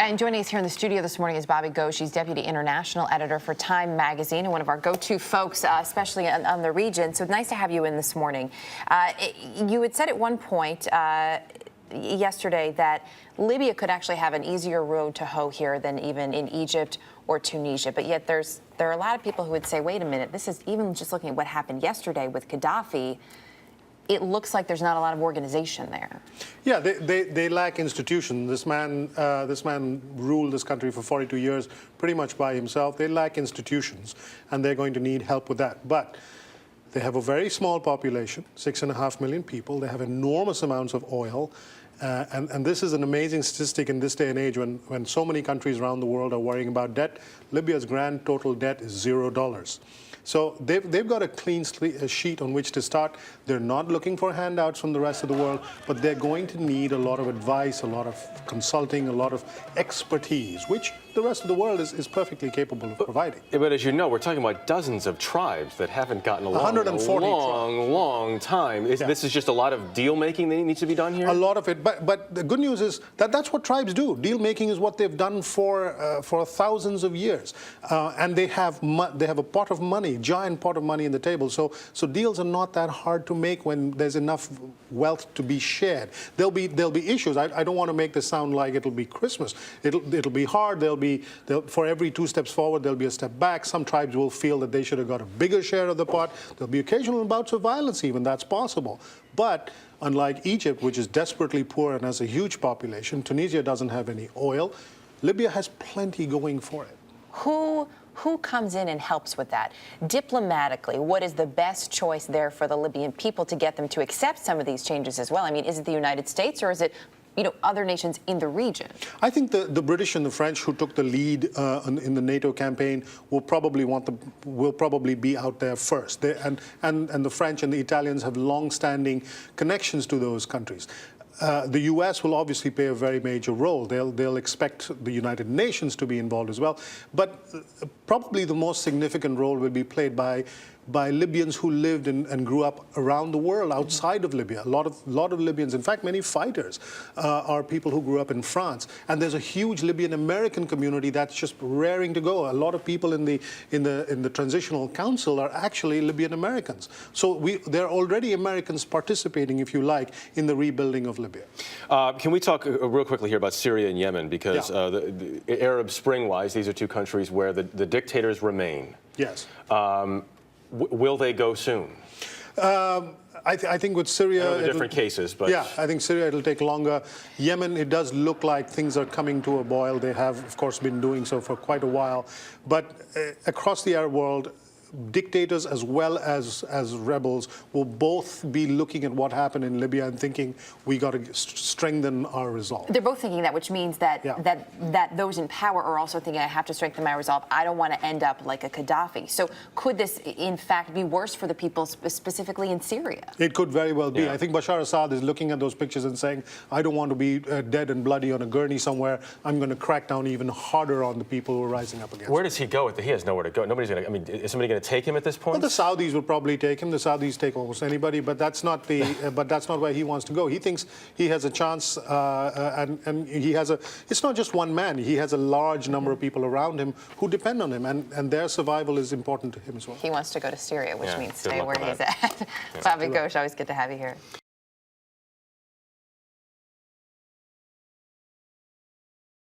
And joining us here in the studio this morning is Bobby Ghosh. She's Deputy International Editor for Time Magazine and one of our go-to folks, especially on the region. So nice to have you in this morning. You had said at one point yesterday that Libya could actually have an easier road to hoe here than even in Egypt or Tunisia. But yet there are a lot of people who would say, wait a minute, this is even just looking at what happened yesterday with Gaddafi. It looks like there's not a lot of organization there. Yeah, they lack institutions. This man ruled this country for 42 years pretty much by himself. They lack institutions, and they're going to need help with that. But they have a very small population, 6.5 million people. They have enormous amounts of oil. And this is an amazing statistic in this day and age when so many countries around the world are worrying about debt. Libya's grand total debt is $0. So they've got a clean sheet on which to start. They're not looking for handouts from the rest of the world, but they're going to need a lot of advice, a lot of consulting, a lot of expertise, which the rest of the world is perfectly capable of providing. But as you know, we're talking about dozens of tribes that haven't gotten along in a long time. This is just a lot of deal-making that needs to be done here? A lot of it. But the good news is that that's what tribes do. Deal-making is what they've done for thousands of years. And they have a pot of money, giant pot of money in the table. So deals are not that hard to make when there's enough wealth to be shared. There'll be issues. I don't want to make this sound like it'll be Christmas. It'll be hard. For every 2 steps forward, there'll be a step back. Some tribes will feel that they should have got a bigger share of the pot. There'll be occasional bouts of violence even. That's possible. But unlike Egypt, which is desperately poor and has a huge population, Tunisia doesn't have any oil. Libya has plenty going for it. Who comes in and helps with that? Diplomatically, what is the best choice there for the Libyan people to get them to accept some of these changes as well? I mean, is it the United States or is it other nations in the region? I think the British and the French, who took the lead in the NATO campaign, will probably be out there first. And the French and the Italians have long-standing connections to those countries. The U.S. will obviously play a very major role. They'll expect the United Nations to be involved as well. But probably the most significant role will be played by Libyans who lived and grew up around the world outside of Libya. A lot of Libyans, in fact, many fighters are people who grew up in France. And there's a huge Libyan American community that's just raring to go. A lot of people in the Transitional Council are actually Libyan Americans. So there are already Americans participating, if you like, in the rebuilding of Libya. Can we talk real quickly here about Syria and Yemen? Because the Arab Spring-wise, these are two countries where the dictators remain. Yes. Will they go soon? I think with Syria... I know they're different cases, but... Yeah, I think Syria, it'll take longer. Yemen, it does look like things are coming to a boil. They have, of course, been doing so for quite a while. But across the Arab world, dictators as well as rebels will both be looking at what happened in Libya and thinking we got to strengthen our resolve. They're both thinking that, which means that that those in power are also thinking, I have to strengthen my resolve. I don't want to end up like a Gaddafi. So could this, in fact, be worse for the people specifically in Syria? It could very well be. I think Bashar Assad is looking at those pictures and saying, I don't want to be dead and bloody on a gurney somewhere. I'm going to crack down even harder on the people who are rising up against him. Where does he go? He has nowhere to go. Nobody's going to, I mean, is somebody going to take him at this point? Well, the Saudis will probably take him. The Saudis take almost anybody, but that's not where he wants to go. He thinks he has a chance, and he has it's not just one man. He has a large number of people around him who depend on him, and their survival is important to him as well. He wants to go to Syria, which means stay where he's at. Bobby Ghosh, always good to have you here.